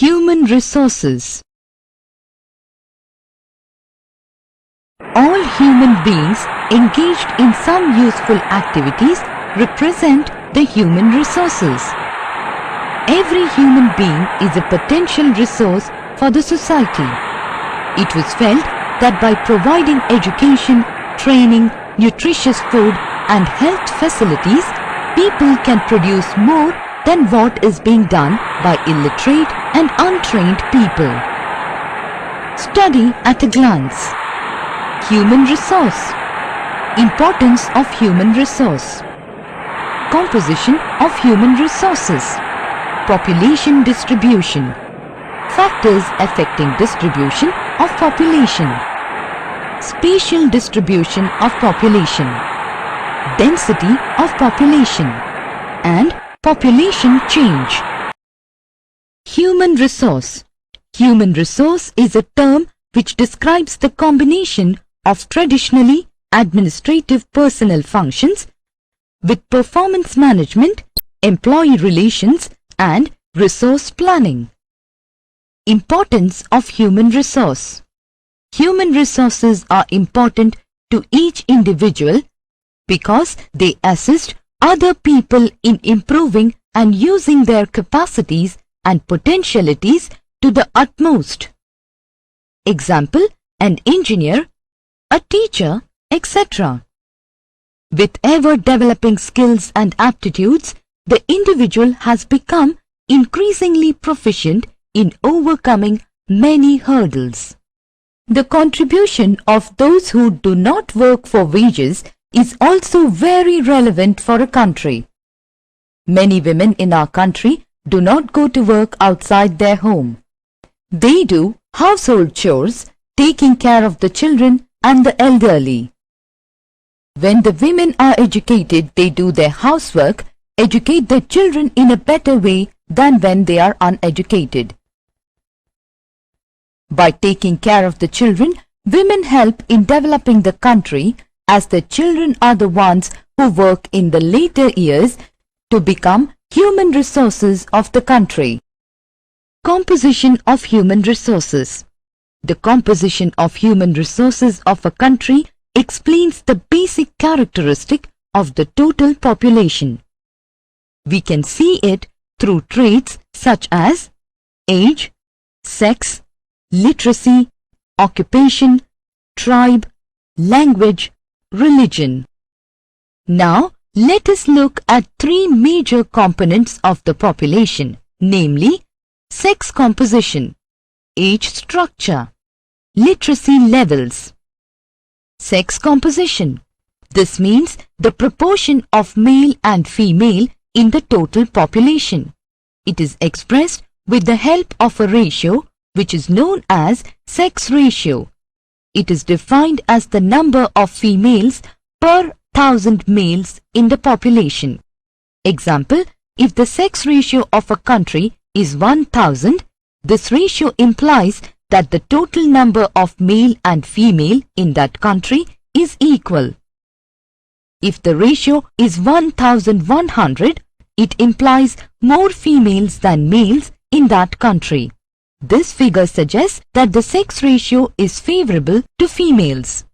Human resources. All human beings engaged in some useful activities represent the human resources. Every human being is a potential resource for the society. It was felt that by providing education, training, nutritious food and health facilities, people can produce more than what is being done by illiterate and untrained people. Study at a glance. Human resource. Importance of human resource. Composition of human resources. Population distribution. Factors affecting distribution of population. Spatial distribution of population. Density of population. And population change. Human resource. Human resource is a term which describes the combination of traditionally administrative personnel functions with performance management, employee relations and resource planning. Importance of human resource. Human resources are important to each individual because they assist other people in improving and using their capacities and potentialities to the utmost. Example, an engineer, a teacher, etc. With ever-developing skills and aptitudes, the individual has become increasingly proficient in overcoming many hurdles. The contribution of those who do not work for wages is also very relevant for a country. Many women in our country do not go to work outside their home. They do household chores, taking care of the children and the elderly. When the women are educated, they do their housework, educate their children in a better way than when they are uneducated. By taking care of the children, women help in developing the country as the children are the ones who work in the later years to become human resources of the country. Composition of human resources. The composition of human resources of a country explains the basic characteristic of the total population. We can see it through traits such as age, sex, literacy, occupation, tribe, language, religion. Now, let us look at three major components of the population, namely sex composition, age structure, literacy levels. Sex composition. This means the proportion of male and female in the total population. It is expressed with the help of a ratio which is known as sex ratio. It is defined as the number of females per 1,000 males in the population. Example, if the sex ratio of a country is 1,000, this ratio implies that the total number of male and female in that country is equal. If the ratio is 1,100, it implies more females than males in that country. This figure suggests that the sex ratio is favorable to females.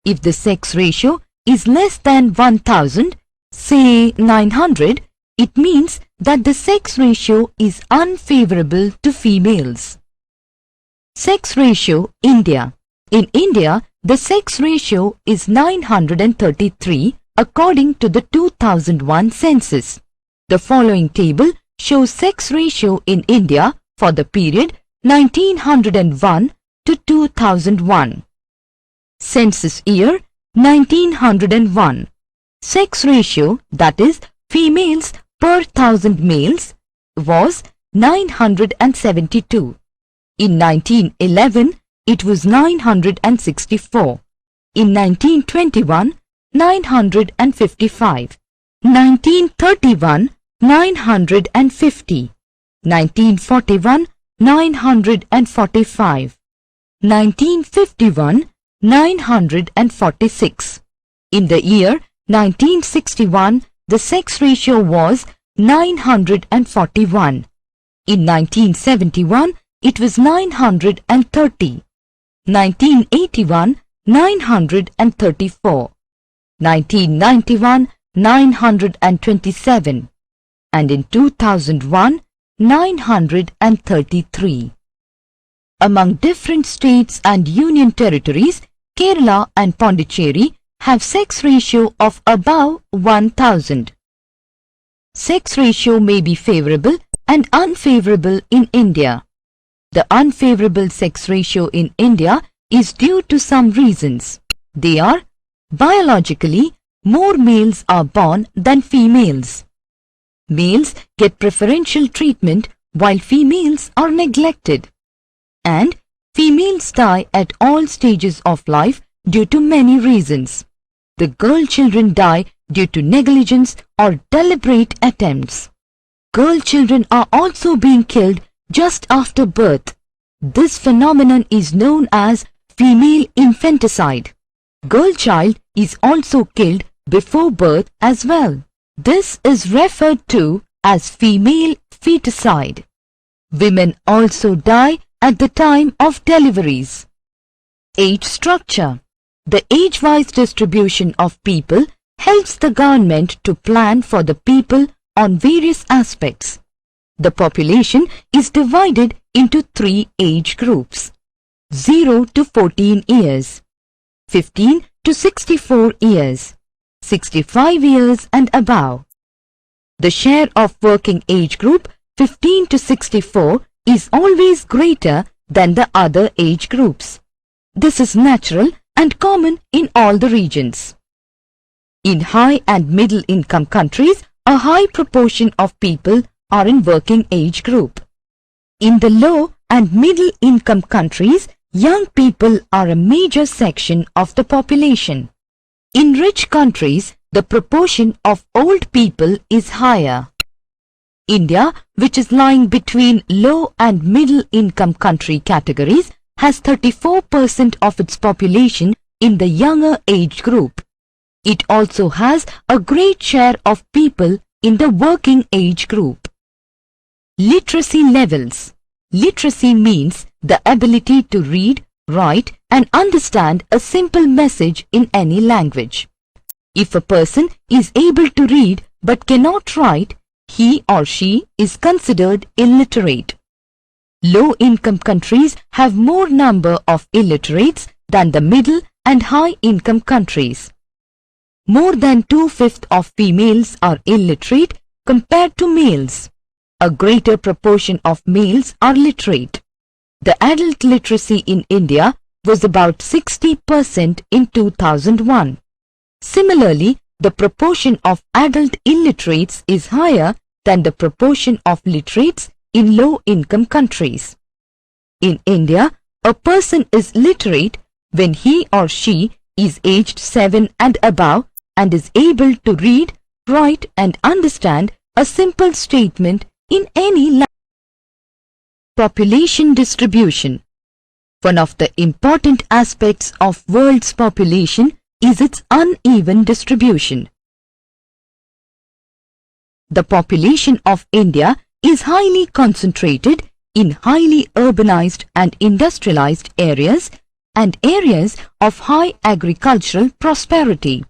If the sex ratio is less than 1,000, say 900, it means that the sex ratio is unfavorable to females. Sex ratio India. In India, the sex ratio is 933 according to the 2001 census. The following table shows sex ratio in India for the period 1901 to 2001. Census year 1901. Sex ratio, that is females per 1,000 males, was 972. In 1911, it was 964. In 1921, 955. 1931, 950. 1941, 945. 1951, 946. In the year 1961, the sex ratio was 941. In 1971, it was 930. 1981, 934. 1991, 927. And in 2001, 933. Among different states and union territories, Kerala and Pondicherry have sex ratio of above 1000. Sex ratio may be favorable and unfavorable in India. The unfavorable sex ratio in India is due to some reasons. They are: biologically, more males are born than females. Males get preferential treatment while females are neglected. And females die at all stages of life due to many reasons. The girl children die due to negligence or deliberate attempts. Girl children are also being killed just after birth. This phenomenon is known as female infanticide. Girl child is also killed before birth as well. This is referred to as female feticide. Women also die at the time of deliveries. Age structure. The age-wise distribution of people helps the government to plan for the people on various aspects. The population is divided into 3 age groups: 0 to 14 years, 15 to 64 years, 65 years and above. The share of working age group 15 to 64 is always greater than the other age groups. This is natural and common in all the regions. In high and middle income countries, a high proportion of people are in working age group. In the low and middle income countries, young people are a major section of the population. In rich countries, the proportion of old people is higher. India, which is lying between low and middle income country categories, has 34% of its population in the younger age group. It also has a great share of people in the working age group. Literacy levels. Literacy means the ability to read, write and understand a simple message in any language. If a person is able to read but cannot write, he or she is considered illiterate. Low-income countries have more number of illiterates than the middle and high-income countries. More than 2/5 of females are illiterate compared to males. A greater proportion of males are literate. The adult literacy in India was about 60% in 2001. Similarly, the proportion of adult illiterates is higher than the proportion of literates in low-income countries. In India, a person is literate when he or she is aged 7 and above and is able to read, write and understand a simple statement in any language. Population distribution. One of the important aspects of world's population is its uneven distribution. The population of India is highly concentrated in highly urbanized and industrialized areas and areas of high agricultural prosperity.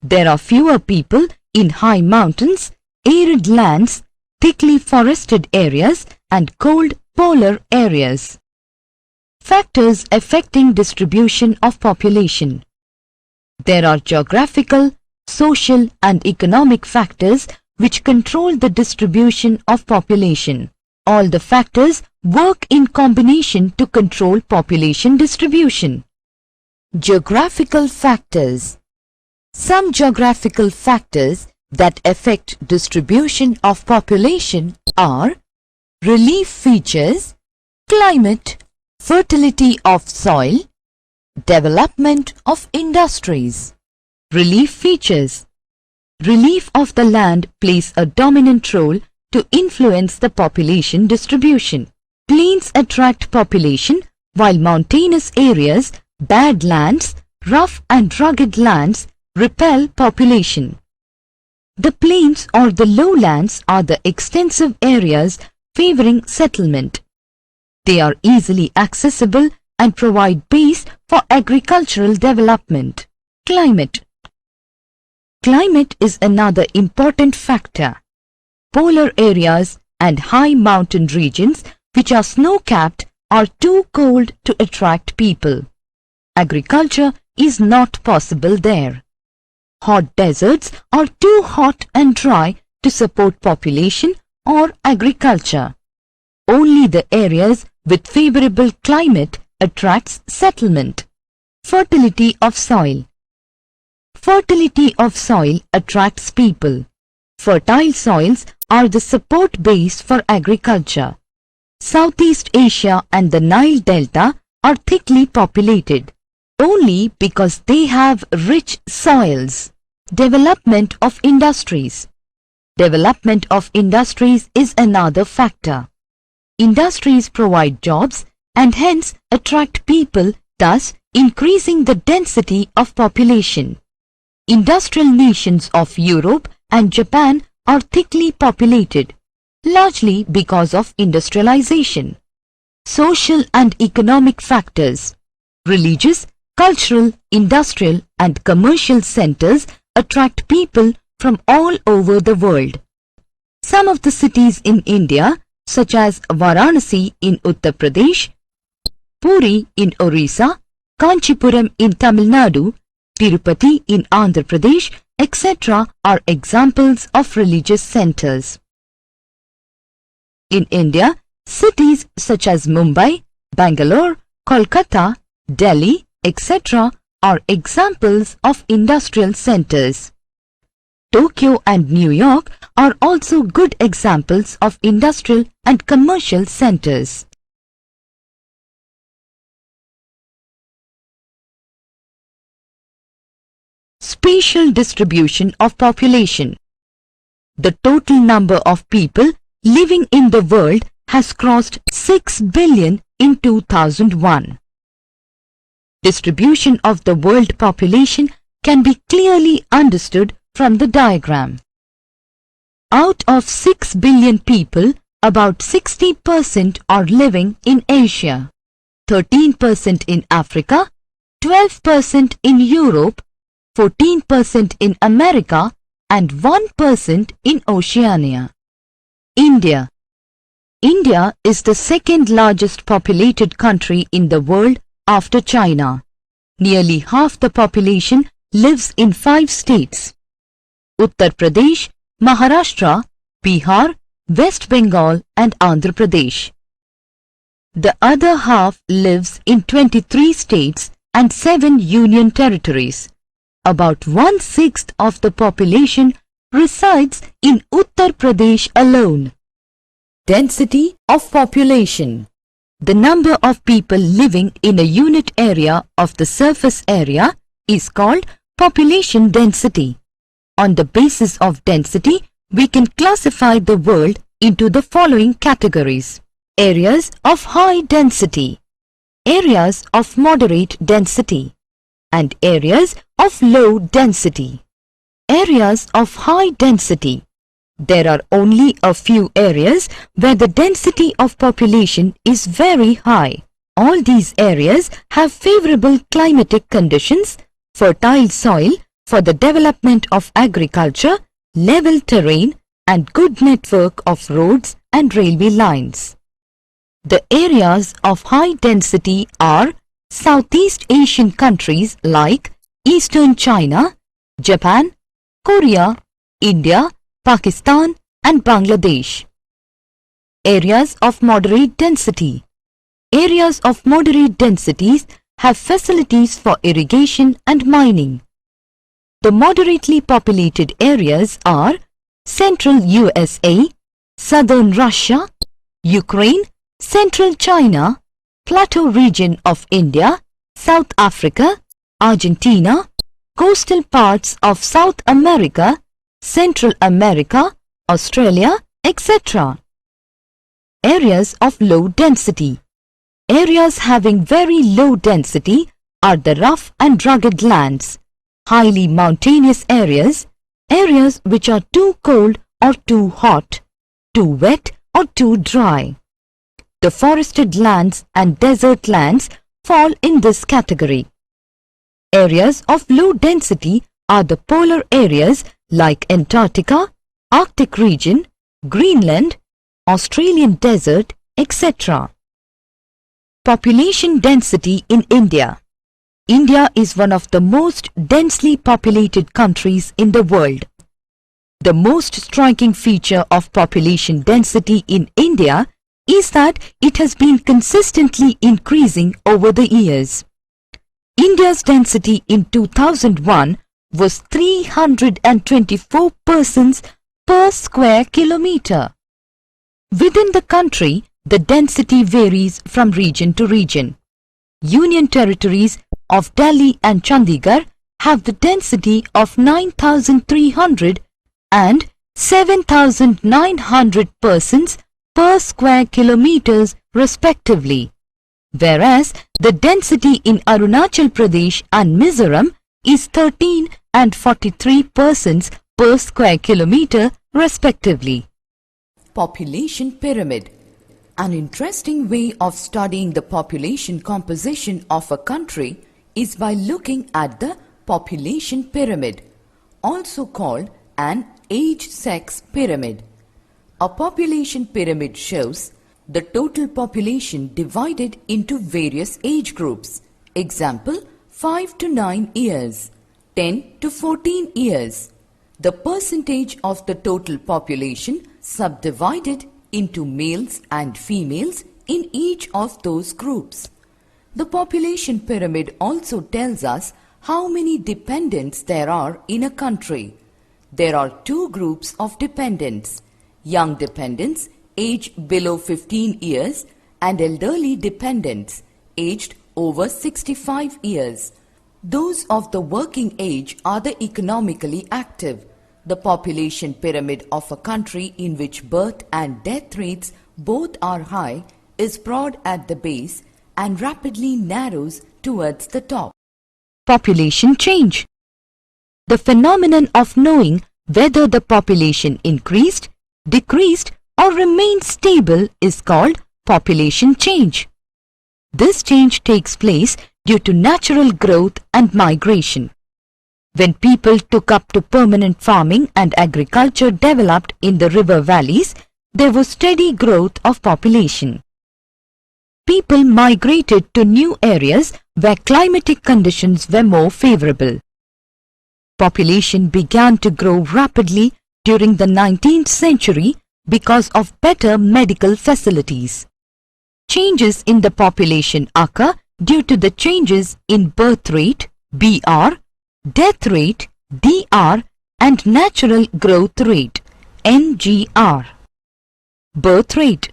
There are fewer people in high mountains, arid lands, thickly forested areas and cold polar areas. Factors affecting distribution of population. There are geographical, social and economic factors which control the distribution of population. All the factors work in combination to control population distribution. Geographical factors. Some geographical factors that affect distribution of population are relief features, climate, fertility of soil, development of industries. Relief features. Relief of the land plays a dominant role to influence the population distribution. Plains attract population while mountainous areas, bad lands, rough and rugged lands repel population. The plains or the lowlands are the extensive areas favoring settlement. They are easily accessible and provide base for agricultural development. Climate. Climate is another important factor. Polar areas and high mountain regions which are snow-capped are too cold to attract people. Agriculture is not possible there. Hot deserts are too hot and dry to support population or agriculture. Only the areas with favorable climate attracts settlement. Fertility of soil. Fertility of soil attracts people. Fertile soils are the support base for agriculture. Southeast Asia and the Nile Delta are thickly populated only because they have rich soils. Development of industries. Development of industries is another factor. Industries provide jobs and hence attract people, thus increasing the density of population. Industrial nations of Europe and Japan are thickly populated, largely because of industrialization. Social and economic factors. Religious, cultural, industrial and commercial centers attract people from all over the world. Some of the cities in India, such as Varanasi in Uttar Pradesh, Puri in Orissa, Kanchipuram in Tamil Nadu, Tirupati in Andhra Pradesh, etc. are examples of religious centers. In India, cities such as Mumbai, Bangalore, Kolkata, Delhi, etc. are examples of industrial centers. Tokyo and New York are also good examples of industrial and commercial centers. Spatial distribution of population. The total number of people living in the world has crossed 6 billion in 2001. Distribution of the world population can be clearly understood from the diagram. Out of 6 billion people, about 60% are living in Asia, 13% in Africa, 12% in Europe, 14% in America and 1% in Oceania. India. India is the second largest populated country in the world after China. Nearly half the population lives in 5 states: Uttar Pradesh, Maharashtra, Bihar, West Bengal and Andhra Pradesh. The other half lives in 23 states and 7 union territories. About 1/6 of the population resides in Uttar Pradesh alone. Density of population. The number of people living in a unit area of the surface area is called population density. On the basis of density, we can classify the world into the following categories: areas of high density, areas of moderate density, and areas of low density. Areas of high density. There are only a few areas where the density of population is very high. All these areas have favorable climatic conditions, fertile soil for the development of agriculture, level terrain, and good network of roads and railway lines. The areas of high density are Southeast Asian countries like Eastern China, Japan, Korea, India, Pakistan and Bangladesh. Areas of moderate density. Areas of moderate densities have facilities for irrigation and mining. The moderately populated areas are Central USA, Southern Russia, Ukraine, Central China, Plateau region of India, South Africa, Argentina, coastal parts of South America, Central America, Australia, etc. Areas of low density. Areas having very low density are the rough and rugged lands, highly mountainous areas, areas which are too cold or too hot, too wet or too dry. The forested lands and desert lands fall in this category. Areas of low density are the polar areas like Antarctica, Arctic region, Greenland, Australian desert, etc. Population density in India. India is one of the most densely populated countries in the world. The most striking feature of population density in India is that it has been consistently increasing over the years. India's density in 2001 was 324 persons per square kilometre. Within the country, the density varies from region to region. Union territories of Delhi and Chandigarh have the density of 9,300 and 7,900 persons per square kilometres respectively, whereas the density in Arunachal Pradesh and Mizoram is 13 and 43 persons per square kilometre respectively. Population pyramid. An interesting way of studying the population composition of a country is by looking at the population pyramid, also called an age-sex pyramid. A population pyramid shows the total population divided into various age groups. Example, 5 to 9 years, 10 to 14 years. The percentage of the total population subdivided into males and females in each of those groups. The population pyramid also tells us how many dependents there are in a country. There are two groups of dependents: young dependents aged below 15 years and elderly dependents aged over 65 years. Those of the working age are the economically active. The population pyramid of a country in which birth and death rates both are high is broad at the base and rapidly narrows towards the top. Population change. The phenomenon of knowing whether the population increased, decreased or remained stable is called population change. This change takes place due to natural growth and migration. When people took up to permanent farming and agriculture developed in the river valleys, there was steady growth of population. People migrated to new areas where climatic conditions were more favorable. Population began to grow rapidly during the 19th century because of better medical facilities. Changes in the population occur due to the changes in birth rate (BR), death rate (DR) and natural growth rate (NGR). Birth rate.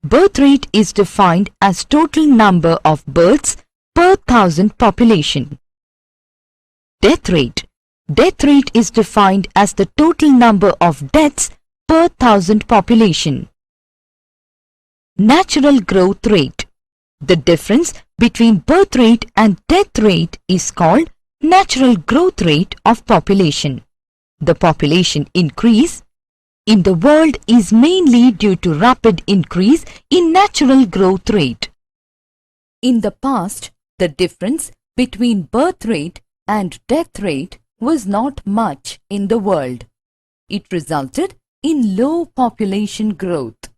Birth rate is defined as total number of births per thousand population. Death rate. Death rate is defined as the total number of deaths per thousand population. Natural growth rate. The difference between birth rate and death rate is called natural growth rate of population. The population increase in the world is mainly due to rapid increase in natural growth rate. In the past, the difference between birth rate and death rate was not much in the world. It resulted in low population growth.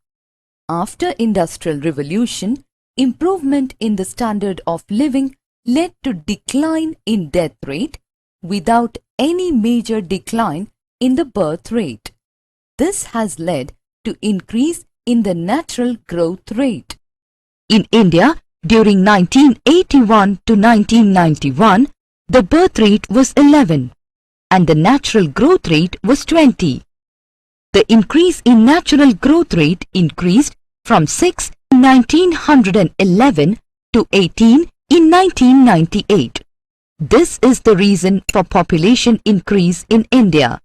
After Industrial Revolution, improvement in the standard of living led to decline in death rate without any major decline in the birth rate. This has led to increase in the natural growth rate. In India, during 1981 to 1991, the birth rate was 11 and the natural growth rate was 20. The increase in natural growth rate increased from 6 in 1911 to 18 in 1998. This is the reason for population increase in India.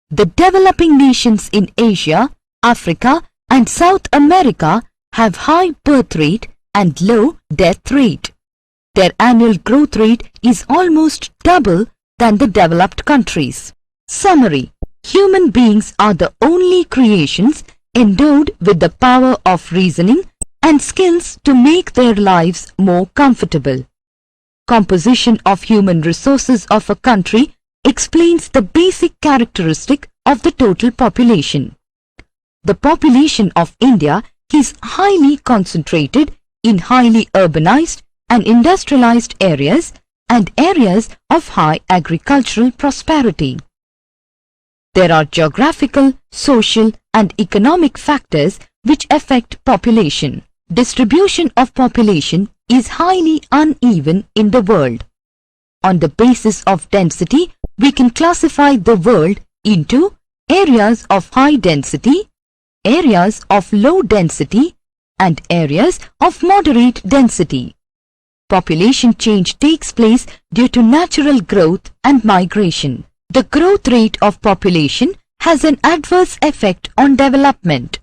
The developing nations in Asia, Africa and South America have high birth rate and low death rate. Their annual growth rate is almost double than the developed countries. Summary. Human beings are the only creations endowed with the power of reasoning and skills to make their lives more comfortable. Composition of human resources of a country explains the basic characteristic of the total population. The population of India is highly concentrated in highly urbanized and industrialized areas and areas of high agricultural prosperity. There are geographical, social and economic factors which affect population. Distribution of population is highly uneven in the world. On the basis of density, we can classify the world into areas of high density, areas of low density, and areas of moderate density. Population change takes place due to natural growth and migration. The growth rate of population has an adverse effect on development.